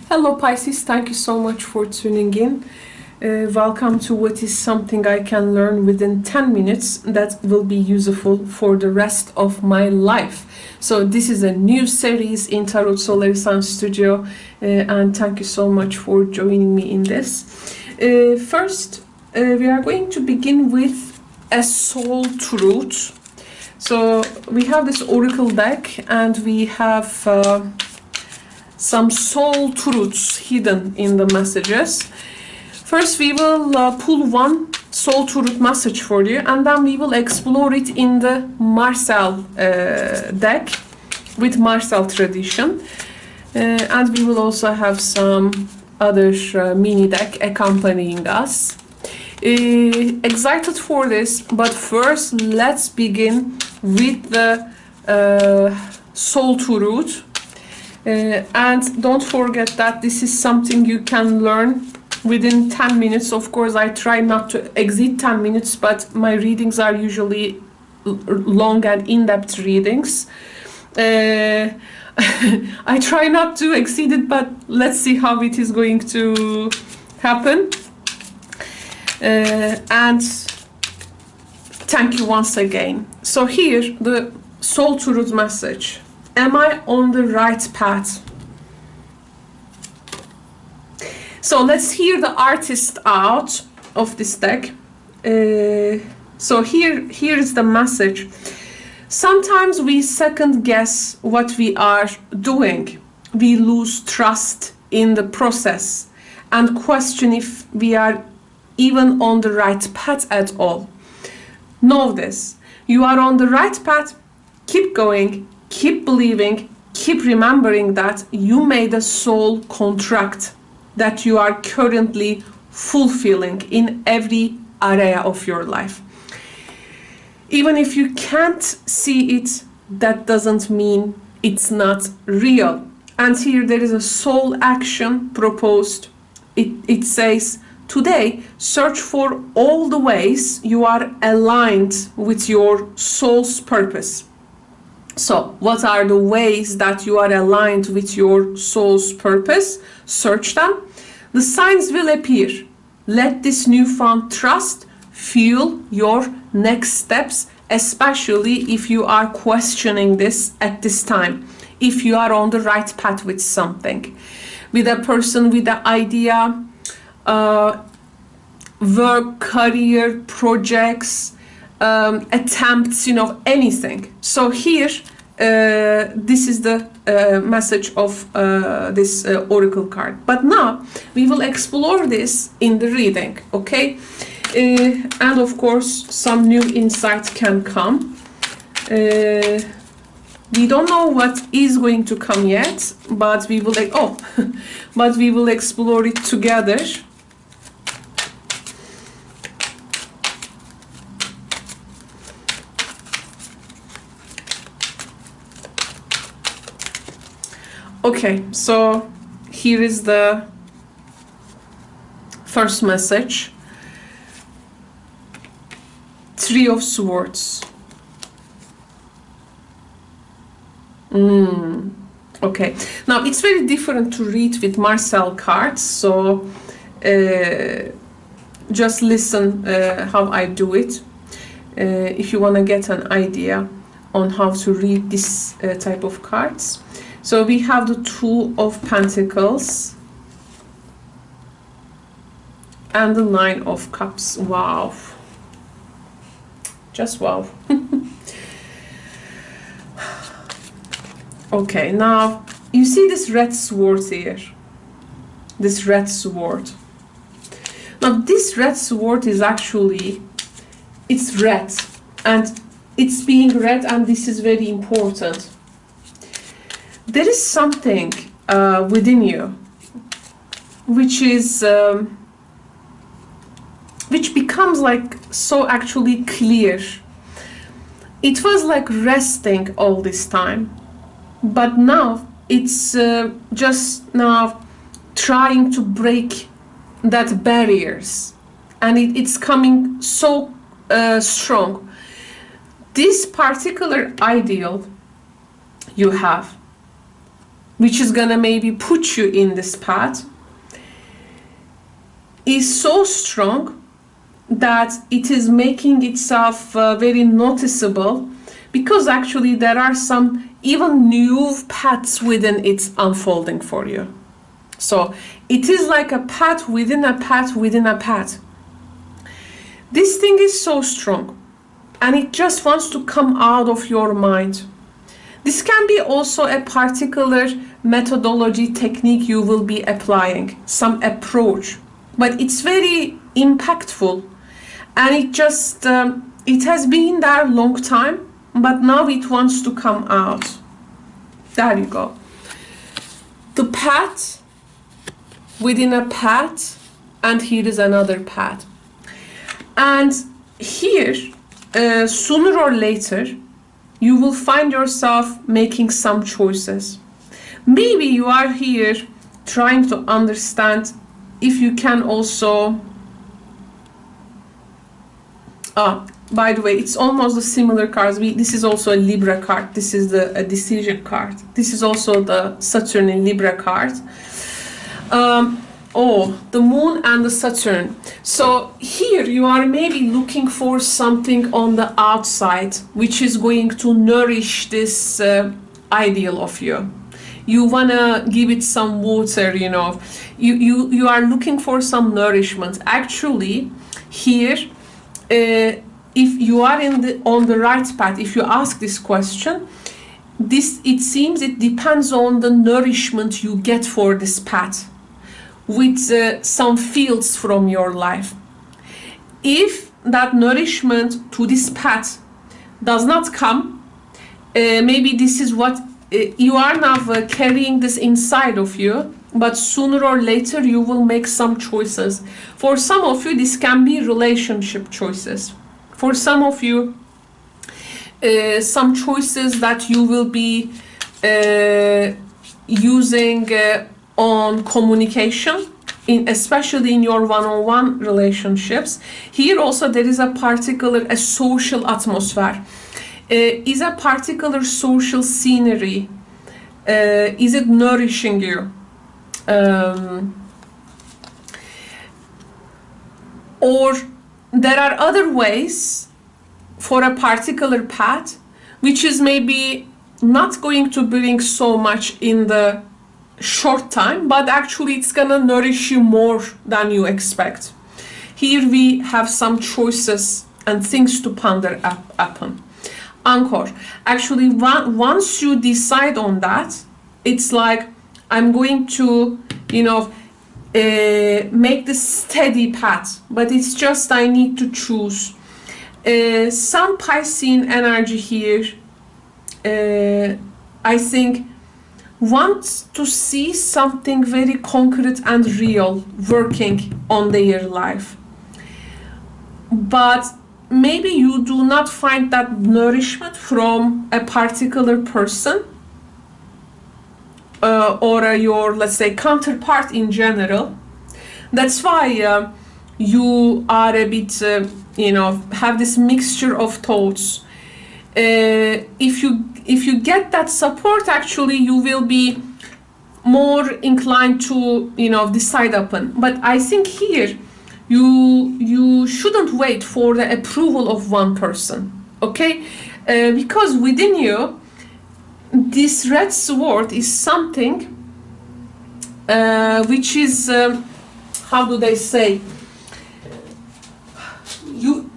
Hello Pisces, thank you so much for tuning in. Welcome to what is something I can learn within 10 minutes that will be useful for the rest of my life. So this is a new series in Tarot Solar Sun Studio and thank you so much for joining me in this. First, we are going to begin with a soul truth. So we have this oracle deck and we have some soul truths hidden in the messages. First we will pull one soul truth message for you and then we will explore it in the Marcel deck with Marcel tradition, and we will also have some other mini deck accompanying us. Excited for this, but first let's begin with the soul truth. And don't forget that this is something you can learn within 10 minutes. Of course, I try not to exceed 10 minutes, but my readings are usually long and in-depth readings. I try not to exceed it, but let's see how it is going to happen. And thank you once again. So here, the soul truth message. Am I on the right path? So let's hear the artist out of this deck. So here is the message. Sometimes we second guess what we are doing. We lose trust in the process and question if we are even on the right path at all. Know this. You are on the right path. Keep going. Keep believing, keep remembering that you made a soul contract that you are currently fulfilling in every area of your life. Even if you can't see it, that doesn't mean it's not real. And here there is a soul action proposed. It says, today, search for all the ways you are aligned with your soul's purpose. So, what are the ways that you are aligned with your soul's purpose? Search them. The signs will appear. Let this newfound trust fuel your next steps, especially if you are questioning this at this time. If you are on the right path with something, with a person, with an idea, work, career, projects, attempts, anything. So here this is the message of this oracle card, but now we will explore this in the reading, okay? And of course some new insight can come. We don't know what is going to come yet, but we will but we will explore it together. Okay, so here is the first message. Three of Swords. Okay, now it's very different to read with Marcel cards, so just listen how I do it if you want to get an idea on how to read this type of cards. So we have the Two of Pentacles and the Nine of Cups. Wow. Just wow. Okay, now you see this red sword here. This red sword. Now this red sword is actually, it's red. And it's being red, and this is very important. There is something within you which is which becomes like so actually clear. It was like resting all this time, but now it's just now trying to break that barriers, and it's coming so strong. This particular ideal you have, which is gonna maybe put you in this path, is so strong that it is making itself very noticeable, because actually there are some even new paths within its unfolding for you. So it is like a path within a path within a path. This thing is so strong, and it just wants to come out of your mind. This can be also a particular methodology technique you will be applying, some approach, but it's very impactful, and it just it has been there a long time, but now it wants to come out. There you go. The path within a path, and here is another path. And here, sooner or later, you will find yourself making some choices. Maybe you are here trying to understand if you can also... by the way, it's almost the similar cards. This is also a Libra card. This is a decision card. This is also the Saturn in Libra card. The moon and the Saturn. So here you are maybe looking for something on the outside which is going to nourish this ideal of you. You want to give it some water, you know. You are looking for some nourishment. Actually, here, if you are on the right path, if you ask this question, it seems it depends on the nourishment you get for this path, with some fields from your life. If that nourishment to this path does not come, maybe this is what you are now carrying this inside of you, but sooner or later you will make some choices. For some of you, this can be relationship choices. For some of you, some choices that you will be using on communication, especially in your one-on-one relationships. Here also there is a social atmosphere, is a particular social scenery. Is it nourishing you? Or there are other ways for a particular path which is maybe not going to bring so much in the short time, but actually it's gonna nourish you more than you expect. Here we have some choices and things to ponder upon. Anchor. Actually, once you decide on that, it's like, I'm going to, you know, make this steady path, but it's just I need to choose. Some Piscean energy here, I think, wants to see something very concrete and real working on their life. But maybe you do not find that nourishment from a particular person or your, let's say, counterpart in general. That's why you are a bit, you know, have this mixture of thoughts. If you get that support, actually you will be more inclined to, you know, decide upon. But I think here you shouldn't wait for the approval of one person, okay? Because within you, this red sword is something which is, how do they say?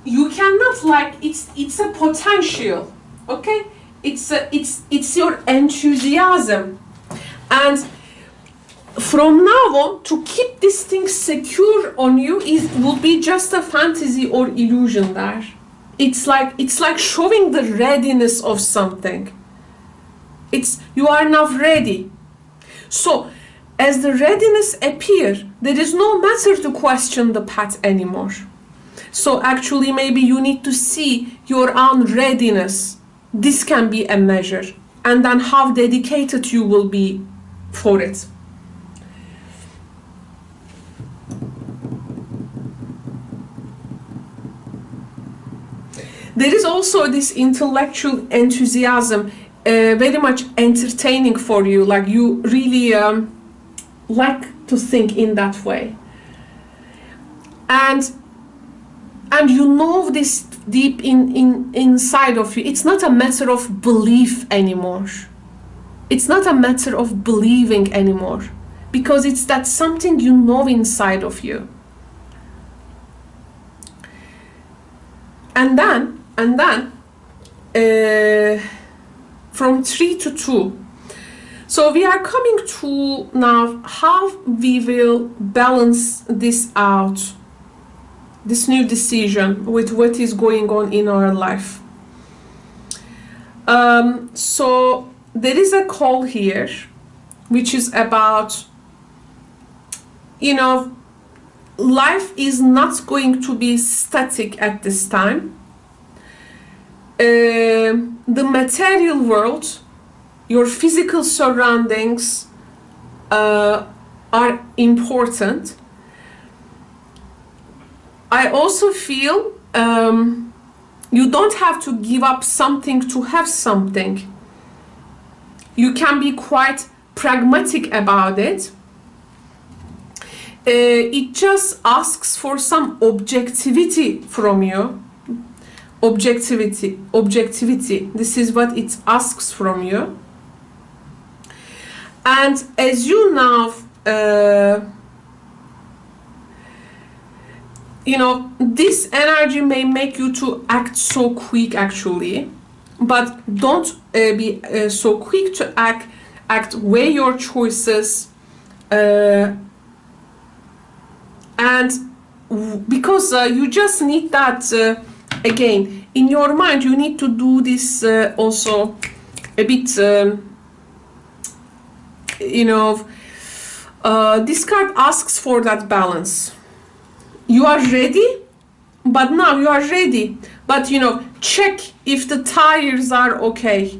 You cannot, like, it's a potential, okay? It's your enthusiasm, and from now on, to keep this thing secure on you, it will be just a fantasy or illusion there. It's like showing the readiness of something. You are now ready. So as the readiness appears, there is no matter to question the path anymore. So actually maybe you need to see your own readiness. This can be a measure, and then how dedicated you will be for it. There is also this intellectual enthusiasm very much entertaining for you, like you really like to think in that way, and you know this deep inside of you. It's not a matter of belief anymore. It's not a matter of believing anymore, because it's that something you know inside of you. And then from 3 to 2. So we are coming to now how we will balance this out, this new decision with what is going on in our life. So there is a call here, which is about, you know, life is not going to be static at this time. The material world, your physical surroundings are important. I also feel you don't have to give up something to have something. You can be quite pragmatic about it. It just asks for some objectivity from you. Objectivity. This is what it asks from you. And as you now, you know, this energy may make you to act so quick actually, but don't be so quick to act, weigh your choices, and because you just need that, again, in your mind, you need to do this also a bit, you know, this card asks for that balance. You are ready, but now you are ready, but you know, check if the tires are okay,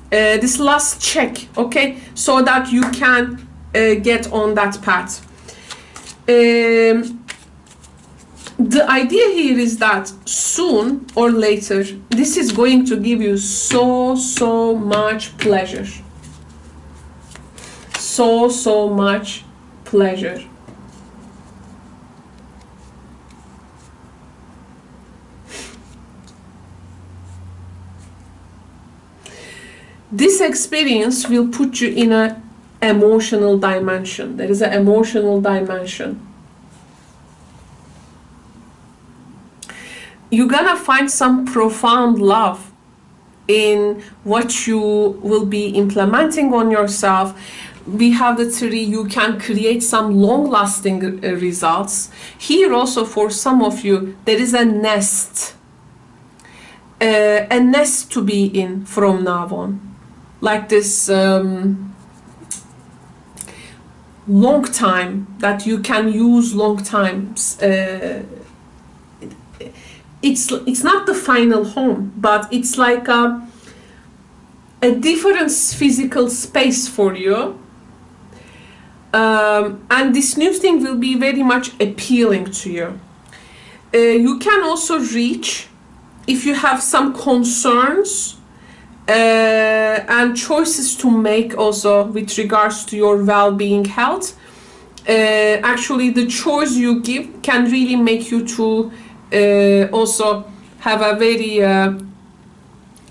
this last check, okay, so that you can get on that path. The idea here is that soon or later, this is going to give you so much pleasure. So much pleasure. This experience will put you in an emotional dimension. There is an emotional dimension. You're gonna find some profound love in what you will be implementing on yourself. We have the 3, you can create some long-lasting results. Here also for some of you, there is a nest to be in from now on. Like this long time that you can use long times. It's not the final home, but it's like a different physical space for you. And this new thing will be very much appealing to you. You can also reach, if you have some concerns and choices to make also with regards to your well-being health. Actually, the choice you give can really make you to also have a very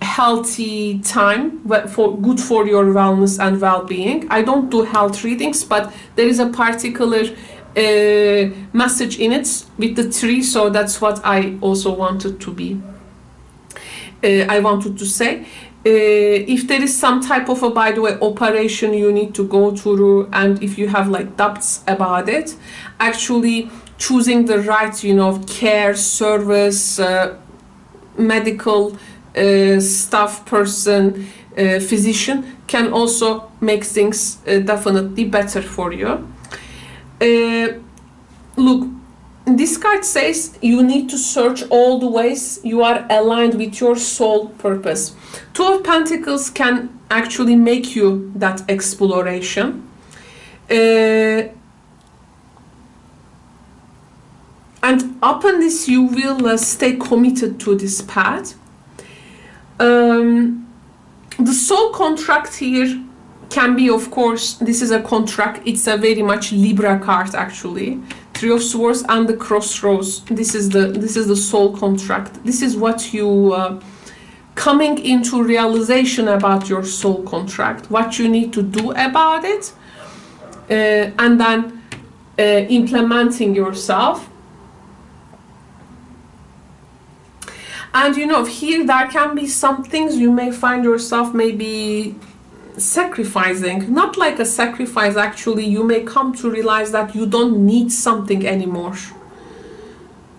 healthy time, good for your wellness and well-being. I don't do health readings, but there is a particular message in it with the 3, so that's what I also wanted to be. I wanted to say. If there is some type of a, by the way, operation you need to go through, and if you have like doubts about it, actually choosing the right, you know, care, service, medical staff person, physician can also make things definitely better for you. Look, this card says you need to search all the ways you are aligned with your soul purpose. 2 of Pentacles can actually make you that exploration. And upon this, you will stay committed to this path. The soul contract here can be, of course, this is a contract. It's a very much Libra card actually. Three of Swords and the Crossroads. This is the soul contract. This is what you coming into realization about your soul contract, what you need to do about it, and then implementing yourself. And you know, here there can be some things you may find yourself maybe sacrificing. Not like a sacrifice, actually. You may come to realize that you don't need something anymore.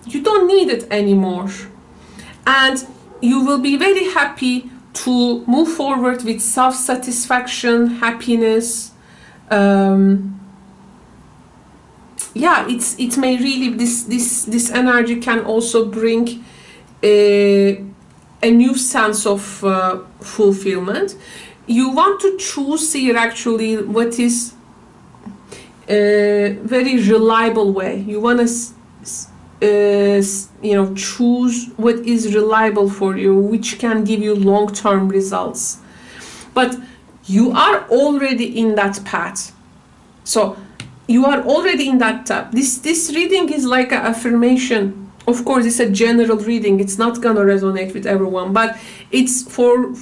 You don't need it anymore. And you will be very happy to move forward with self-satisfaction, happiness. Yeah, it may really, this energy can also bring a new sense of fulfillment. You want to choose here actually what is a very reliable way. You want to you know, choose what is reliable for you, which can give you long-term results. But you are already in that path. So you are already in that path. This reading is like an affirmation. Of course, it's a general reading. It's not gonna resonate with everyone, but it's for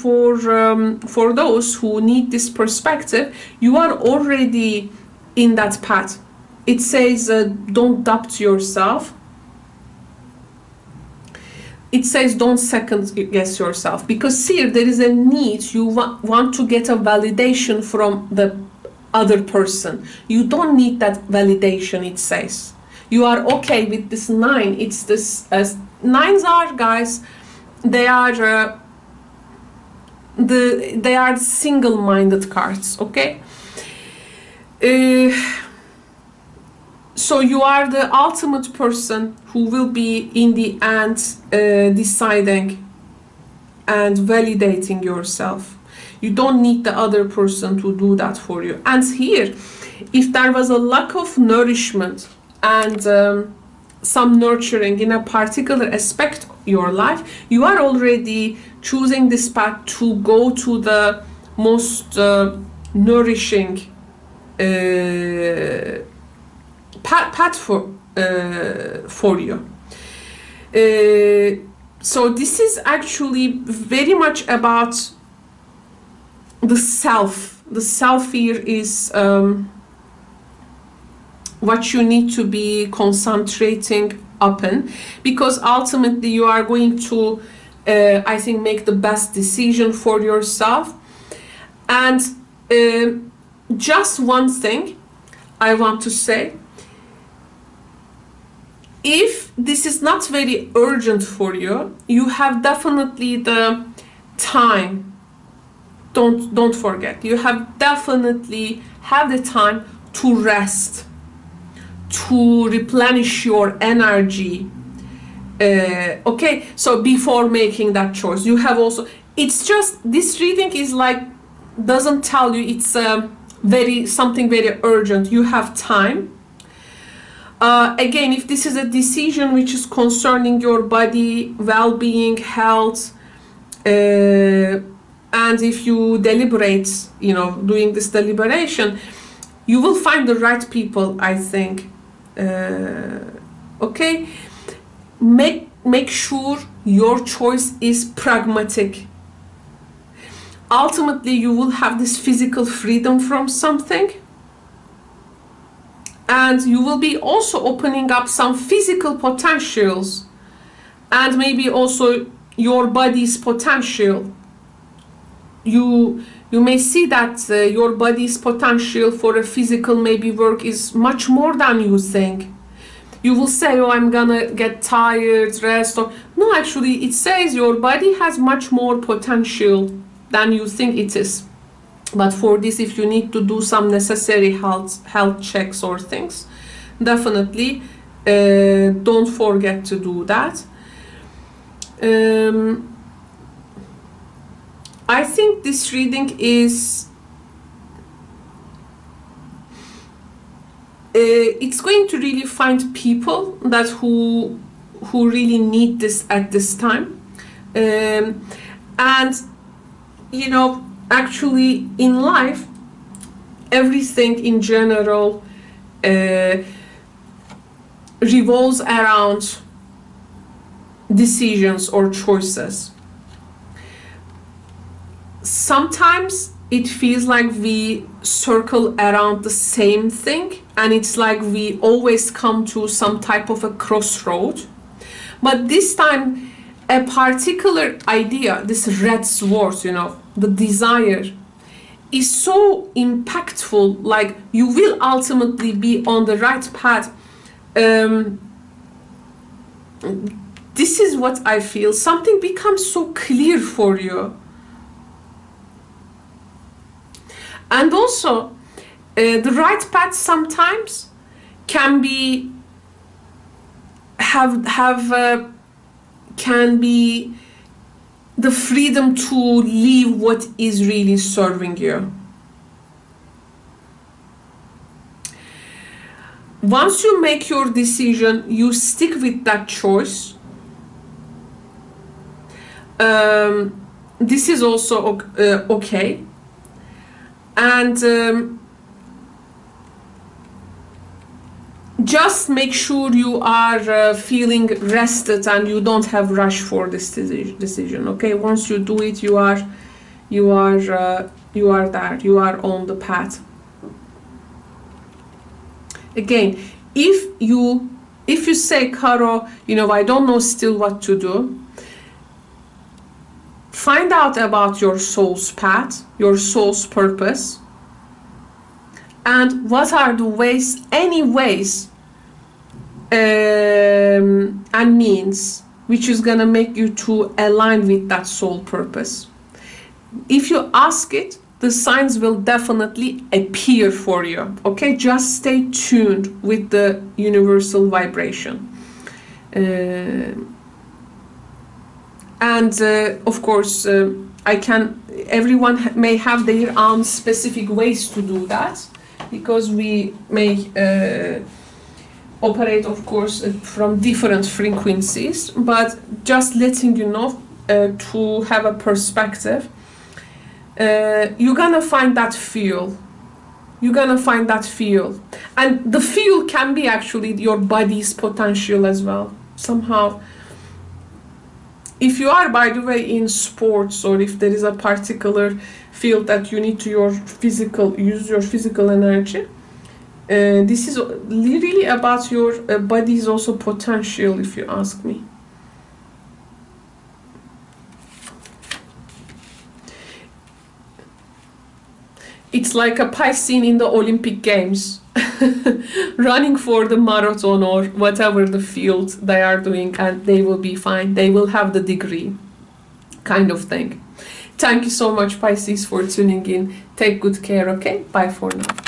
those who need this perspective. You are already in that path. It says, don't doubt yourself. It says, don't second guess yourself, because here there is a need. You want to get a validation from the other person. You don't need that validation, it says. You are okay with this 9. It's this, nines are, guys, they are they are single-minded cards, okay? So you are the ultimate person who will be in the end deciding and validating yourself. You don't need the other person to do that for you. And here, if there was a lack of nourishment and some nurturing in a particular aspect of your life, you are already choosing this path to go to the most nourishing path for you. So this is actually very much about the self. The self here is what you need to be concentrating upon, because ultimately you are going to I think make the best decision for yourself. And just one thing I want to say, if this is not very urgent for you, you have definitely the time. Don't forget, you have definitely have the time to rest, to replenish your energy. Okay, so before making that choice, you have also, it's just, this reading is like, doesn't tell you it's something very urgent. You have time. Again, if this is a decision which is concerning your body, well-being, health, and if you deliberate, you know, doing this deliberation, you will find the right people, I think. Okay, make sure your choice is pragmatic. Ultimately, you will have this physical freedom from something, and you will be also opening up some physical potentials, and maybe also your body's potential. You may see that your body's potential for a physical maybe work is much more than you think. You will say, oh, I'm gonna get tired, rest, or no, actually it says your body has much more potential than you think it is. But for this, if you need to do some necessary health checks or things, definitely don't forget to do that. I think this reading is it's going to really find people that who really need this at this time, and you know, actually in life, everything in general revolves around decisions or choices. Sometimes it feels like we circle around the same thing, and it's like we always come to some type of a crossroad. But this time, a particular idea, this red sword, you know, the desire, is so impactful, like you will ultimately be on the right path. This is what I feel. Something becomes so clear for you. And also, the right path sometimes can be can be the freedom to leave what is really serving you. Once you make your decision, you stick with that choice. This is also okay. And just make sure you are feeling rested and you don't have rush for this decision. Okay, once you do it, you are there, you are on the path. Again, if you say, Caro, you know, I don't know still what to do, find out about your soul's path, your soul's purpose, and what are the ways, any ways and means which is gonna make you to align with that soul purpose. If you ask it, the signs will definitely appear for you. Okay, just stay tuned with the universal vibration. And of course, everyone may have their own specific ways to do that, because we may operate, of course, from different frequencies, but just letting you know to have a perspective. You're gonna find that feel. You're gonna find that feel. And the feel can be actually your body's potential as well. Somehow, if you are, by the way, in sports, or if there is a particular field that you need to use your physical energy, this is really about your body's also potential, if you ask me. It's like a Pisces in the Olympic Games, running for the marathon or whatever the field they are doing, and they will be fine. They will have the degree, kind of thing. Thank you so much, Pisces, for tuning in. Take good care, okay? Bye for now.